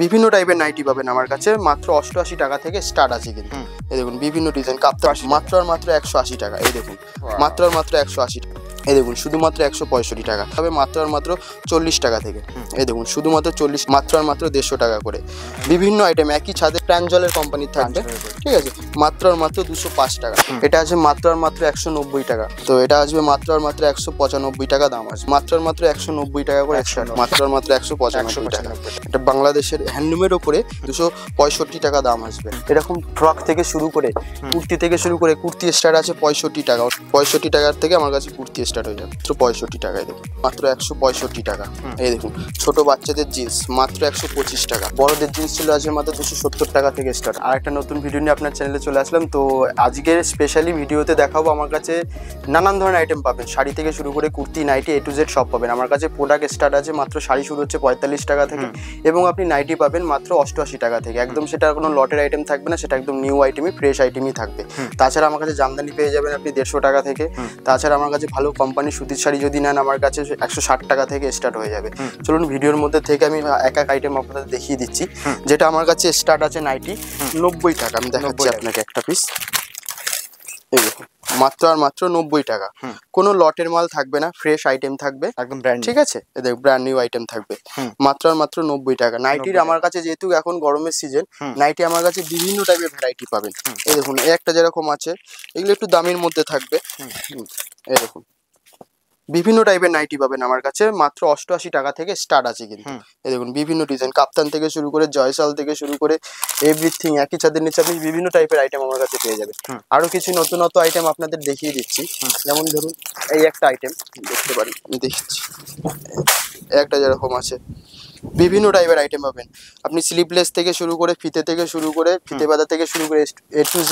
বিভিন্ন টাইপের নাইটি পাবেন আমার কাছে, মাত্র 88 টাকা থেকে স্টার্ট আছে কিন্তু। এই দেখুন বিভিন্ন ডিজাইন কাপ্তান, মাত্র আর মাত্র 180 টাকা। এই দেখুন মাত্র আর মাত্র 180 টাকা। এই দেখুন শুধুমাত্র 165 টাকা, তবে মাত্র আর মাত্র 40 টাকা থেকে। এই দেখুন শুধুমাত্র 40, মাত্র আর মাত্র 150 টাকা করে। বিভিন্ন আইটেম একই ছাদে প্রাঞ্জলের কোম্পানির থাকবে, ঠিক আছে, মাত্র আর মাত্র 205 টাকা। এটা আছে মাত্র আর মাত্র 190 টাকা। তো এটা আসবে মাত্র আর মাত্র 195 টাকা দাম আছে, মাত্র আর মাত্র 190 টাকা করে, মাত্র আর মাত্র 195 টাকা। এটা বাংলাদেশের হ্যান্ডলুমের ওপরে 265 টাকা দাম আসবে। এরকম ফ্রক থেকে শুরু করে কুর্তি থেকে শুরু করে কুর্তি স্টার্ট আছে 65 টাকা। 65 টাকার থেকে আমার কাছে কুর্তি স্টার্ট হয়ে যাবে মাত্র 65 টাকায়। দেখুন মাত্র 165 টাকা। এই দেখুন ছোট বাচ্চাদের জিন্স মাত্র 125 টাকা। বড়দের জিন্স ছিল আজকে মাত্র 270 টাকা থেকে স্টার্ট। আর একটা নতুন ভিডিও নিয়ে আপনার চ্যানেলে চলে আসলাম। তো আজকের স্পেশালি ভিডিওতে দেখাবো আমার কাছে নানান ধরনের আইটেম পাবেন, শাড়ি থেকে শুরু করে kurti nighty A to Z সব পাবেন আমার কাছে। প্রোডাক্ট স্টার্ট আছে মাত্র, শাড়ি শুরু হচ্ছে 45 টাকা থেকে এবং আপনি নাইটি পাবেন মাত্র 88 টাকা থেকে। একদম সেটা কোনো লটের আইটেম থাকবে না, সেটা একদম নিউ আইটেমই, ফ্রেশ আইটেমই থাকবে। তাছাড়া আমার কাছে জামদানি পেয়ে যাবেন আপনি 150 টাকা থেকে। তাছাড়া আমার কাছে ভালো কোম্পানির সুতির শাড়ি যদি নেন আমার কাছে 160 টাকা থেকে স্টার্ট হয়ে যাবে। চলুন ভিডিওর মধ্যে থেকে আমি এক এক আইটেম আপনাদের দেখিয়ে দিচ্ছি। যেটা আমার কাছে স্টার্ট আছে নাইটি 90 টাকা। আমি দেখাচ্ছি আপনাকে একটা পিস। এই দেখুন মাত্র আর মাত্র 90 টাকা। কোনো লটের মাল থাকবে না, ফ্রেশ আইটেম থাকবে একদম ব্র্যান্ড, ঠিক আছে, এই ব্র্যান্ড নিউ আইটেম থাকবে মাত্র আর মাত্র 90 টাকা। নাইটির আমার কাছে যেহেতু এখন গরমের সিজন, নাইটি আমার কাছে বিভিন্ন টাইপের ভ্যারাইটি পাবেন। এই দেখুন এই একটা যেরকম আছে, এগুলো একটু দামের মধ্যে থাকবে। এই দেখুন বিভিন্ন টাইপের নাইটি পাবেন আমার কাছে, মাত্র 88 টাকা থেকে স্টার্ট আছে কিন্তু। এই দেখুন বিভিন্ন ডিজাইন কাপ্তান থেকে শুরু করে জয়সাল থেকে শুরু করে এভরিথিং, একই ছাদের নিচে আপনি বিভিন্ন টাইপের আইটেম আমার কাছে পেয়ে যাবেন। আরো কিছু নতুনত্ব আইটেম আপনাদের দেখিয়ে দিচ্ছি। যেমন ধরুন এই একটা আইটেম দেখতে পারি, আমি দেখিচ্ছি। একটা যেরকম আছে বিভিন্ন টাইপের আইটেম পাবেন আপনি, স্লিপলেস থেকে শুরু করে ফিতে থেকে শুরু করে ফিতে বাঁধা থেকে শুরু করে A to Z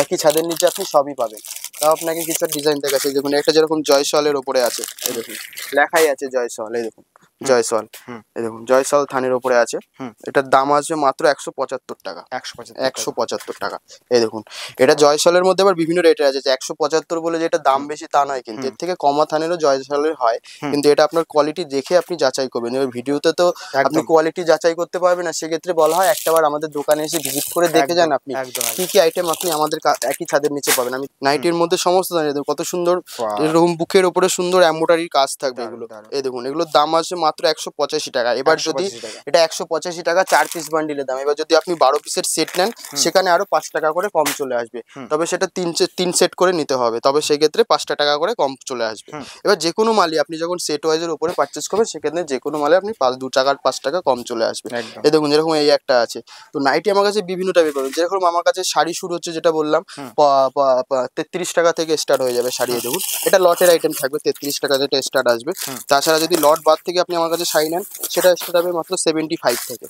একই ছাদের নিচে আপনি সবই পাবেন। তাও আপনাকে কিছু ডিজাইন দেখাচ্ছে। দেখুন একটা যেরকম জয়সওয়ালের ওপরে আছে, এই দেখুন লেখাই আছে জয়সওয়াল। এই দেখুন জয়সওয়াল, এই দেখুন জয়সওয়াল থানের ওপরে আছে। এটার দাম আসবে মাত্র 175 টাকা। 175 টাকা। এই দেখুন এটা জয়সওয়ালের মধ্যে আবার বিভিন্ন রেটের আছে। 175 বলে যে এটা দাম বেশি তা নয়, কিন্তু এর থেকে কমা থানেরও জয়সওয়ালের হয়, কিন্তু এটা আপনার কোয়ালিটি দেখে আপনি যাচাই করবেন। এবার ভিডিওতে তো আপনি কোয়ালিটি যাচাই করতে পারবেন না, সেক্ষেত্রে বলা হয় একটাবার আমাদের দোকানে এসে ভিজিট করে দেখে যান আপনি কি কি আইটেম আপনি আমাদের একই ছাদের নিচে পাবেন। আমি নাইটির মধ্যে সমস্ত কত সুন্দর এরকম বুকের উপরে সুন্দর এমব্রয়ডারির কাজ থাকবে এগুলো। এই দেখুন এগুলোর দাম আছে মাত্র 185 টাকা। এবার যদি এটা 185 টাকা 4 পিস বান্ডিলের দাম, এবার যদি আপনি 12 পিসের সেট নেন সেখানে আরো 5 টাকা করে কম চলে আসবে। তবে সেটা 3 সেট করে নিতে হবে, তবে সেক্ষেত্রে 5 টাকা করে কম চলে আসবে। এবার যে কোনো মালই আপনি যখন সেট ওয়াইজের উপরে পারচেস করবেন সেক্ষেত্রে যে কোনো মালে আপনি 2 টাকা 5 টাকা কম চলে আসবে। এই দেখুন যেরকম এই একটা আছে। তো নাইটি আমার কাছে বিভিন্ন টাইপের পাবেন। যেরকম আমার কাছে শাড়ি শুরু হচ্ছে যেটা বললাম 33 টাকা থেকে স্টার্ট হয়ে যাবে শাড়ি। দেখুন এটা লটের আইটেম থাকবে, 33 টাকা যেটা স্টার্ট আসবে। তাছাড়া যদি লট বাদ থেকে আপনি আমার কাছে শাড়ি নেন সেটা স্টার্ট হবে মাত্র 75 থেকে।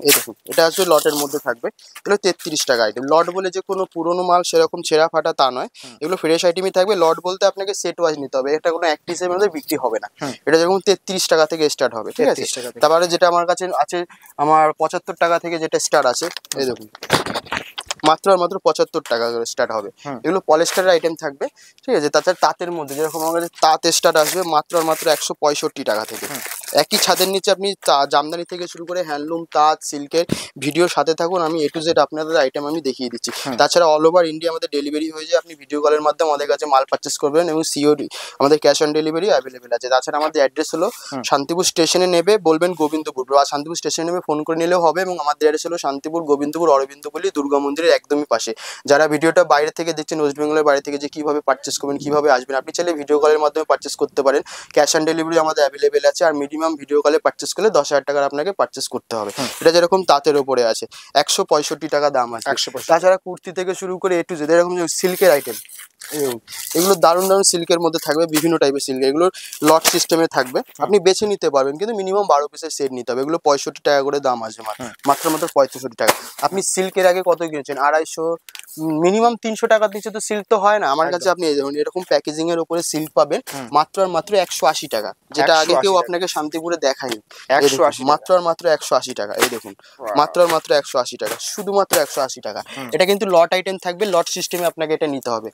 এই দেখুন এটা আসবে লটের মধ্যে থাকবে, এগুলো 33 টাকা আইটেম। লট বলে যে কোনো পুরোনো মাল সেরকম ছেঁড়া ফাটা তা নয়, এগুলো ফ্রেশ আইটেমই থাকবে। লট বলতে আপনাকে সেট ওয়াইজ নিতে হবে, এটা কোনো এক পিসের মধ্যে বিক্রি হবে না। এটা যেরকম 33 টাকা থেকে স্টার্ট হবে, ঠিক আছে। তারপরে যেটা আমার কাছে আছে আমার 75 টাকা থেকে যেটা স্টার্ট আছে, এই দেখুন মাত্র আর মাত্র 75 টাকা করে স্টার্ট হবে। এগুলো পলিস্টারের আইটেম থাকবে, ঠিক আছে। তাছাড়া তাঁতের মধ্যে যেরকম আমার কাছে তাঁত স্টার্ট আসবে মাত্র আর মাত্র 165 টাকা থেকে। একই ছাদের নিচে আপনি জামদানি থেকে শুরু করে হ্যান্ডলুম তাঁত সিল্কের ভিডিওর সাথে থাকুন, আমি A to Z আপনাদের আইটেম আমি দেখিয়ে দিচ্ছি। তাছাড়া অল ওভার ইন্ডিয়া আমাদের ডেলিভারি হয়ে যায়, আপনি ভিডিও কলের মাধ্যমে আমাদের কাছে মাল পারচেস করবেন এবং COD আমাদের ক্যাশ অন ডেলিভারি অ্যাভেলেবেল আছে। তাছাড়া আমাদের অ্যাড্রেস হলো শান্তিপুর স্টেশনে নেবে বলবেন গোবিন্দপুর, বা শান্তিপুর স্টেশনে নেবে ফোন করে নিলেও হবে, এবং আমাদের অ্যাড্রেস হলো শান্তিপুর গোবিন্দপুর অরবিন্দপল্লী দুর্গা মন্দিরের একদমই পাশে। যারা ভিডিওটা বাইরে থেকে দেখছেন ওয়েস্ট বেঙ্গলের বাইরে থেকে, যে কীভাবে পারচেস করবেন কীভাবে আসবেন, আপনি চাইলে ভিডিও কলের মাধ্যমে পারচেস করতে পারেন। ক্যাশ অন ডেলিভারি আমাদের অ্যাভেলেবেল আছে, আর মিনিমাম ভিডিও কলে পারচেস করলে 10,000 টাকার আপনাকে পারচেস করতে হবে। এটা যেরকম তাঁতের ওপরে আছে 165 টাকা দাম আছে। তাছাড়া কুর্তি থেকে শুরু করে A to Z এরকম সিল্কের আইটেম, এগুলো দারুণ দারুণ সিল্কের মধ্যে থাকবে, বিভিন্ন টাইপের সিল্ক, এগুলো লট সিস্টেমে থাকবে, আপনি বেছে নিতে পারবেন, কিন্তু মিনিমাম 12 পিসের সেট নিতে হবে। এগুলো 65 টাকা করে দাম আছে, মাত্র 65 টাকা। আপনি সিল্কের আগে কত কিনেছেন? 250, মিনিমাম 300 টাকার নিচে তো সিল্ক তো হয় না আমার কাছে। আপনি এই দেখুন এরকম প্যাকেজিং এর উপরে সিল্ক পাবেন মাত্র আর মাত্র 180 টাকা, যেটা আগে কেউ আপনাকে শান্তিপুরে দেখায়নি। মাত্র আর মাত্র 180 টাকা। এই দেখুন মাত্র আর মাত্র 180 টাকা, শুধুমাত্র 180 টাকা। এটা কিন্তু লট আইটেম থাকবে, লট সিস্টেমে আপনাকে এটা নিতে হবে।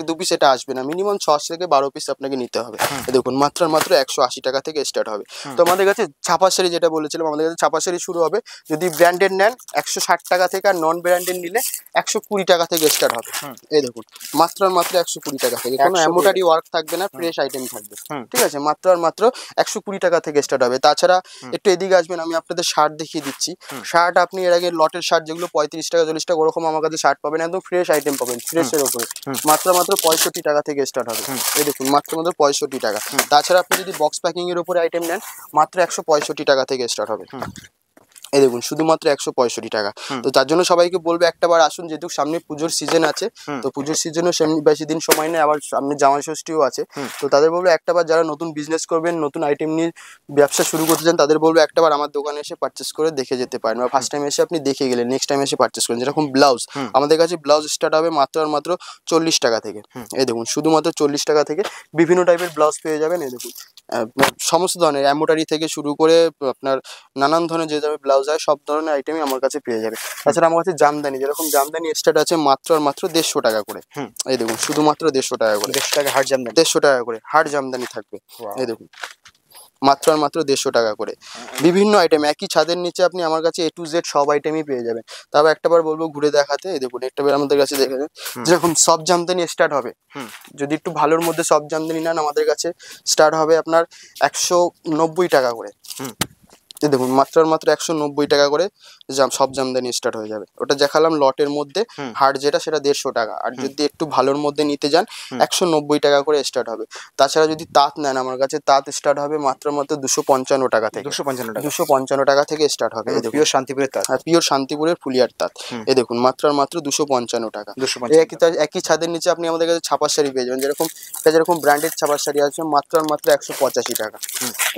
দু পিস এটা আসবে না, মিনিমাম 6 থেকে 12 পিস আপনাকে নিতে হবে। দেখুন মাত্র আর মাত্র 180 টাকা থেকে স্টার্ট হবে। তো আমাদের কাছে ছাপা শাড়ি যেটা বলেছিলাম, আমাদের কাছে ছাপা শাড়ি শুরু হবে, যদি ব্র্যান্ডেড নেন 160 টাকা থেকে, আর নন ব্র্যান্ডেড নিলে 120 টাকা থেকে স্টার্ট হবে। এই দেখুন মাত্র আর মাত্র 120 টাকা থেকে, কোনো এমব্রয়ডারি ওয়ার্ক থাকবে না, ফ্রেশ আইটেম থাকবে, ঠিক আছে, মাত্র আর মাত্র 120 টাকা থেকে স্টার্ট হবে। তাছাড়া একটু এদিকে আসবেন, আমি আপনাদের শার্ট দেখিয়ে দিচ্ছি। শার্ট আপনি এর আগে লটের শার্ট যেগুলো 35 টাকা 40 টাকা ওরকম আমার কাছে শার্ট পাবেন, একদম ফ্রেশ আইটেম পাবেন, ফ্রেশের উপরে মাত্র মাত্র 65 টাকা থেকে স্টার্ট হবে। এই দেখুন মাত্র মাত্র 65 টাকা। তাছাড়া আপনি যদি বক্স প্যাকিং এর উপরে আইটেম নেন, মাত্র 165 টাকা থেকে স্টার্ট হবে। এই দেখুন শুধুমাত্র 165 টাকা। তো তার জন্য সবাইকে বলবো একটাবার আসুন, যেহেতু সামনে পুজোর সিজন আছে, তো পুজোর সিজনও সেমনি বেশি দিন সময় নেই, আবার সামনে জামাই ষষ্ঠীও আছে। তো তাদের বলবো একটাবার, যারা নতুন বিজনেস করবেন, নতুন আইটেম নিয়ে ব্যবসা শুরু করতে চান, তাদের বলবো একটাবার আমার দোকানে এসে পারচেস করে দেখে যেতে পারেন, বা ফার্স্ট টাইম এসে আপনি দেখে গেলেন, নেক্সট টাইম এসে পারচেস করেন। যেরকম ব্লাউজ, আমাদের কাছে ব্লাউজ স্টার্ট হবে মাত্র আর মাত্র 40 টাকা থেকে। এই দেখুন শুধুমাত্র 40 টাকা থেকে বিভিন্ন টাইপের ব্লাউজ পেয়ে যাবেন। এই দেখুন সমস্ত ধরনের এমব্রয়ডারি থেকে শুরু করে আপনার নানান ধরনের যে ধরনের ব্লাউজ হয়, সব ধরনের আইটেমই আমার কাছে পেয়ে যাবে। তাছাড়া আমার কাছে জামদানি, যেরকম জামদানি স্টার্ট আছে মাত্র আর মাত্র 150 টাকা করে। এই দেখুন শুধুমাত্র 150 টাকা করে, 150 টাকা হাট জামদানি, 150 টাকা করে হাট জামদানি থাকবে। এই দেখুন মাত্র আর মাত্র 150 টাকা করে। বিভিন্ন আইটেম একই ছাদের নিচে আপনি আমার কাছে A to Z সব আইটেমই পেয়ে যাবেন। তবে একটাবার বলবো ঘুরে দেখাতে। এই দেখুন একটাবার আমাদের কাছে দেখে নেন, যেরকম সব জামদানি স্টার্ট হবে, যদি একটু ভালোর মধ্যে সব জামদানি নেন, আমাদের কাছে স্টার্ট হবে আপনার 190 টাকা করে। দেখুন মাত্র আর মাত্র 190 টাকা করে সব জামদানি স্টার্ট হয়ে যাবে। ওটা দেখালাম লটের মধ্যে, হাট যেটা সেটা 150 টাকা, আর যদি একটু ভালোর মধ্যে নিতে যান 190 টাকা করে স্টার্ট হবে। তাছাড়া যদি তাঁত নেন, আমার কাছে তাঁত স্টার্ট হবে মাত্র মাত্র 255 টাকা থেকে, 255 টাকা থেকে স্টার্ট হবে। পিওর শান্তিপুরের তাঁত, পিওর শান্তিপুরের ফুলিয়ার তাঁত। এই দেখুন মাত্র আর মাত্র 255 টাকা। একই ছাদের নিচে আপনি আমাদের কাছে ছাপার শাড়ি পেয়ে যাবেন, যেরকম ব্র্যান্ডেড ছাপার শাড়ি আছে মাত্র আর মাত্র 185 টাকা।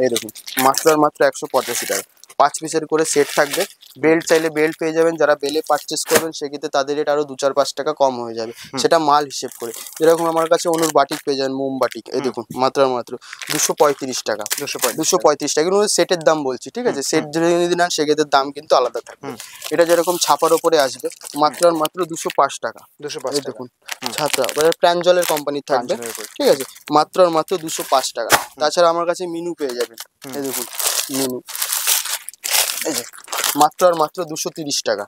এই দেখুন মাত্র আর মাত্র 185 টাকা। 5 পিসের করে সেট থাকবে। বেল্ট চাইলে বেল্ট পেয়ে যাবেন, যারা বেলে পারচেস করবেন সেক্ষেত্রে তাদের রেট আরো 2-4-5 টাকা কম হয়ে যাবে, সেটা মাল হিসেব করে। যেরকম আমার কাছে অনুর বাটিক পেয়ে যাবেন, মোম বাটিক। এই দেখুন মাত্র আর মাত্র 235 টাকা, 235 টাকা। কিন্তু সেটের দাম বলছি, ঠিক আছে, সেট যদি নেন সেক্ষেত্রে দাম কিন্তু আলাদা থাকবে। এটা যেরকম ছাপার ওপরে আসবে মাত্র আর মাত্র 205 টাকা। এই দেখুন ছাপা প্রাঞ্জলের কোম্পানির থাকবে, ঠিক আছে, মাত্র আর মাত্র 205 টাকা। তাছাড়া আমার কাছে মিনু পেয়ে যাবেন। এই দেখুন মিনু, এই যে মাত্র আর মাত্র 230 টাকা,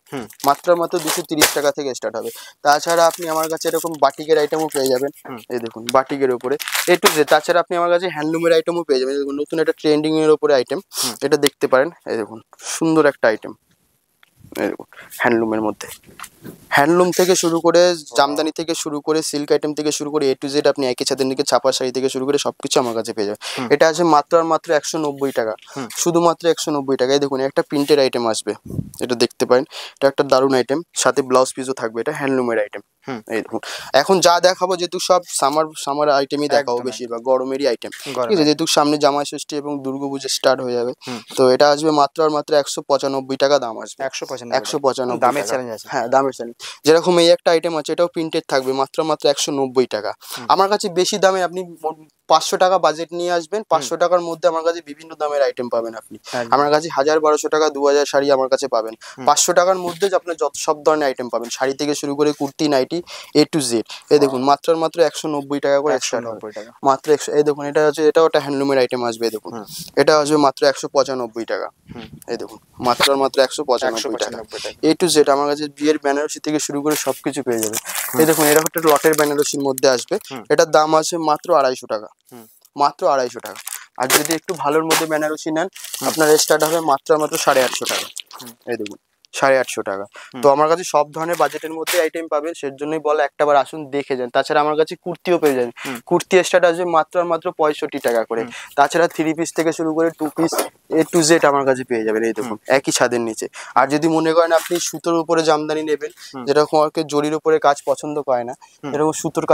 মাত্র আর মাত্র 230 টাকা থেকে স্টার্ট হবে। তাছাড়া আপনি আমার কাছে এরকম বাটিকের আইটেমও পেয়ে যাবেন। এই দেখুন বাটিকের উপরে A to Z। তাছাড়া আপনি আমার কাছে হ্যান্ডলুমের আইটেমও পেয়ে যাবেন। দেখুন নতুন একটা ট্রেন্ডিং এর উপরে আইটেম, এটা দেখতে পারেন। এই দেখুন সুন্দর একটা আইটেম। এই দেখুন হ্যান্ডলুমের মধ্যে, হ্যান্ডলুম থেকে শুরু করে জামদানি থেকে শুরু করে সিল্ক আইটেম থেকে শুরু করে A to Z আপনি একই ছাদের নিচে ছাপা শাড়ি থেকে শুরু করে সবকিছু আমার কাছে পেয়ে যাবেন। এটা আছে মাত্র আর মাত্র 190 টাকা, শুধুমাত্র 190 টাকা। এই দেখুন একটা প্রিন্টের আইটেম আসবে, এটা দেখতে পারেন, এটা একটা দারুণ আইটেম, সাথে ব্লাউজ পিসও থাকবে। এটা হ্যান্ডলুমের আইটেম। এই দেখুন এখন যা দেখাবো, যেহেতু সব সামার আইটেমই দেখাবো, বেশিরভাগ গরমেরই আইটেম, ঠিক আছে, যেহেতু সামনে জামাই ষষ্ঠী এবং দুর্গাপুজো স্টার্ট হয়ে যাবে। তো এটা আসবে মাত্র আর মাত্র 195 টাকা দাম আসবে। 195 দামের চ্যালেঞ্জ আছে। হ্যাঁ দামের চ্যালেঞ্জ। যেরকম এই একটা আইটেম আছে, এটাও প্রিন্টেড থাকবে, মাত্র মাত্র 190 টাকা। আমার কাছে বেশি দামে আপনি 500 টাকা বাজেট নিয়ে আসবেন, 500 টাকার মধ্যে আমার কাছে বিভিন্ন দামের আইটেম পাবেন। আপনি আমার কাছে 1000-1200 টাকা 2000 শাড়ি আমার কাছে পাবেন। 500 টাকার মধ্যে আপনার যত সব ধরনের আইটেম পাবেন, শাড়ি থেকে শুরু করে kurti, nighty, A to Z। এই দেখুন মাত্র মাত্র 190 টাকা করে, 190 টাকা মাত্র 100। এই দেখুন এটা হচ্ছে, এটাও একটা হ্যান্ডলুমের আইটেম আসবে। এই দেখুন এটা আসবে মাত্র 195 টাকা। এই দেখুন মাত্র মাত্র 195 টাকা। A to Z আমার কাছে বিয়ের বেনারসি থেকে শুরু করে সবকিছু পেয়ে যাবে। এই দেখুন এটা একটা লটের বেনারসির মধ্যে আসবে, এটার দাম আছে মাত্র 250 টাকা, মাত্র 250 টাকা। আর যদি একটু ভালোর মধ্যে বেনারসি নেন, আপনার স্টার্ট হবে মাত্র মাত্র 850 টাকা। এই দেখুন 850 টাকা। তো আমার কাছে সব ধরনের বাজেটের মধ্যে আইটেম পাবেন, সেজন্যই বলে একটাবার আসুন দেখে যান। তাছাড়া আমার কাছে কুর্তিও পেয়ে যাবেন, কুর্তি স্টার্ট আসবে মাত্র মাত্র 65 টাকা করে। তাছাড়া 3 পিস থেকে শুরু করে 2 পিস A to Z আমার কাছে পেয়ে যাবেন। এই দেখুন একই ছাদের নিচে। আর যদি মনে করেন আপনি সুতোর উপরে জামদানি নেবেন, যেরকম আর জরির উপরে কাজ পছন্দ করে না, এরকম সুতোর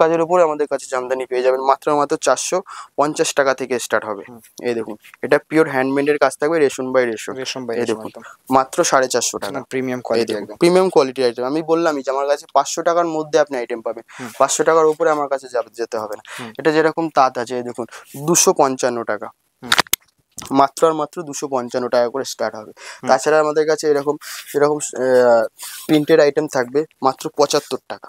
কাজের উপরে আমাদের কাছে জামদানি পেয়ে যাবেন, মাত্র মাত্র 450 টাকা থেকে স্টার্ট হবে। এই দেখুন এটা পিওর হ্যান্ডমেডের কাজ থাকবে, রেশন বাই রেশন। এই দেখুন মাত্র 450 টাকা, প্রিমিয়াম কোয়ালিটি, একদম প্রিমিয়াম কোয়ালিটির আইটেম। আমি বললামই যে আমার কাছে 500 টাকার মধ্যে আপনি আইটেম পাবেন, 500 টাকার উপরে আমার কাছে যেতে হবে না। এটা যেরকম তাঁত আছে, এই দেখুন 255 টাকা, মাত্র আর মাত্র 255 টাকা করে স্টার্ট হবে। তাছাড়া আমাদের কাছে এরকম এরকম প্রিন্টেড আইটেম থাকবে মাত্র 75 টাকা।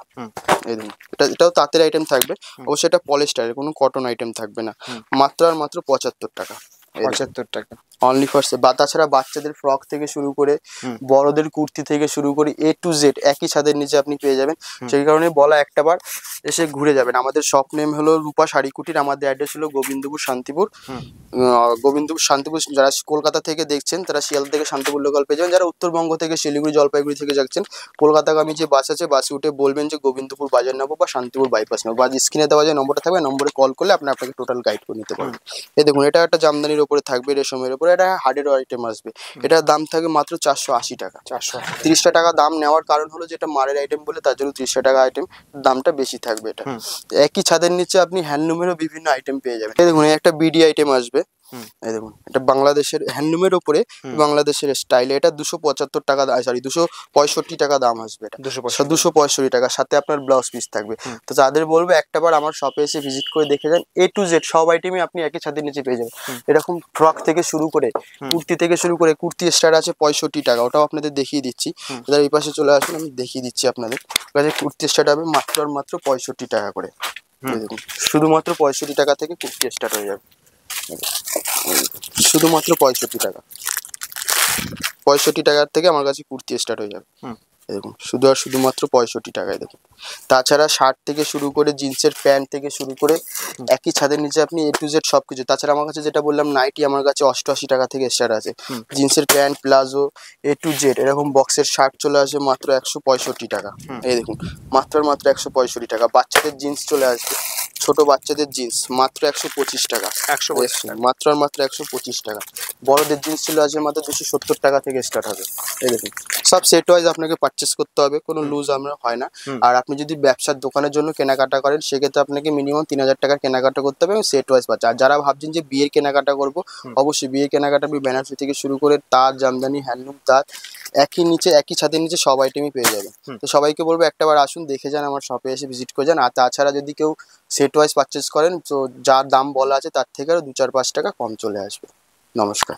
এই দেখুন, এটাও তাঁতের আইটেম থাকবে, অবশ্যই এটা পলিস্টারের, কোনো কটন আইটেম থাকবে না। মাত্র আর মাত্র 75 টাকা। 75 টাকা অনলি ফর বা তাছাড়া বাচ্চাদের ফ্রক থেকে শুরু করে বড়দের কুর্তি থেকে শুরু করে A to Z একই ছাদের নিচে আপনি পেয়ে যাবেন। সেই কারণে বলা একটাবার এসে ঘুরে যাবেন। আমাদের শপ নেম হলো রূপা শাড়ি কুটির, আমাদের অ্যাড্রেস হলো গোবিন্দপুর শান্তিপুর। গোবিন্দপুর শান্তিপুর, যারা কলকাতা থেকে দেখছেন তারা শিয়ালদা থেকে শান্তিপুর লোকাল পেয়ে যাবেন। যারা উত্তরবঙ্গ থেকে শিলিগুড়ি জলপাইগুড়ি থেকে যাচ্ছেন, কলকাতাগামী যে বাস আছে বাসে উঠে বলবেন যে গোবিন্দপুর বাজার নেবো বা শান্তিপুর বাইপাস নেবো, বা স্ক্রিনে দেওয়া যে নম্বরটা থাকবে নম্বরে কল করলে আপনাকে টোটাল গাইড করে নিতে পারবেন। এই দেখুন, এটা একটা জামদানির ওপরে থাকবে, রেশমের ওপরে, এটা হার্ডের আইটেম আসবে। এটার দাম থাকবে মাত্র 480 টাকা। 30 টাকা দাম নেওয়ার কারণ হলো যেটা মারের আইটেম বলে, তার জন্য 30 টাকা আইটেম দামটা বেশি থাকবে। এটা একই ছাদের নিচে আপনি হ্যান্ডলুমেরও বিভিন্ন আইটেম পেয়ে যাবেন। এই দেখুন, একটা বিডি আইটেম আসবে। এই দেখুন, এটা বাংলাদেশের হ্যান্ডলুমের ওপরে বাংলাদেশের স্টাইলে, এটা 275 টাকা, সরি 265 টাকা দাম আসবে। এটা 265 টাকা, সাথে আপনার ব্লাউজ পিস থাকবে। তো তাদের বলবো একটাবার আমার শপে এসে ভিজিট করে দেখে যান। A to Z সব আইটেমই আপনি একই ছাদের নিচে পেয়ে যাবেন। এরকম ফ্রক থেকে শুরু করে কুর্তি থেকে শুরু করে, কুর্তি স্টার্ট আছে 65 টাকা, ওটাও আপনাদের দেখিয়ে দিচ্ছি। এবার এই পাশে চলে আসুন, আমি দেখিয়ে দিচ্ছি আপনাদের কাছে। কুর্তি স্টার্ট হবে মাত্র আর মাত্র 65 টাকা করে। দেখুন, শুধুমাত্র 65 টাকা থেকে কুর্তি স্টার্ট হয়ে যাবে। শুধুমাত্র 65 টাকা, 65 টাকার থেকে আমার কাছে কুর্তি স্টার্ট হয়ে যাবে। দেখুন, শুধুমাত্র 65 টাকায়। দেখুন, তাছাড়া শার্ট থেকে শুরু করে জিন্সের প্যান্ট থেকে শুরু করে একই ছাদের নিচে আপনি A to Z সবকিছু। তাছাড়া আমার কাছে যেটা বললাম নাইটি, আমার কাছে 88 টাকা থেকে স্টার্ট আছে। জিন্সের pant, palazzo, A to Z এরকম বক্সের শার্ট চলে আসে মাত্র 165 টাকা। এই দেখুন, মাত্র 165 টাকা। বাচ্চাদের জিন্স চলে আসবে, ছোট বাচ্চাদের জিন্স মাত্র 125 টাকা। মাত্র আর মাত্র 125 টাকা। বড়দের জিন্স চলে আসবে মাত্র 270 টাকা থেকে স্টার্ট হবে। এই দেখুন, সব সেট ওয়াইজ আপনাকে পারচেস করতে হবে, কোনো লুজ আমরা হয় না। আর আপনি যদি ব্যবসার দোকানের জন্য কেনাকাটা করেন, সেক্ষেত্রে আপনাকে মিনিমাম 3000 টাকার কেনাকাটা করতে হবে এবং সেট ওয়াইজ পাচ্ছে। আর যারা ভাবছেন যে বিয়ের কেনাকাটা করবো, অবশ্যই বিয়ের কেনাকাটা আপনি বেনারসি থেকে শুরু করে তাঁত, জামদানি, হ্যান্ডলুম, তাঁত একই ছাদের নিচে সব আইটেমই পেয়ে যাবেন। তো সবাইকে বলবো একটাবার আসুন, দেখে যান, আমার শপে এসে ভিজিট করে যান। আর তাছাড়া যদি কেউ সেট ওয়াইজ পারচেস করেন, তো যার দাম বলা আছে তার থেকে আরও 2-4-5 টাকা কম চলে আসবে। নমস্কার।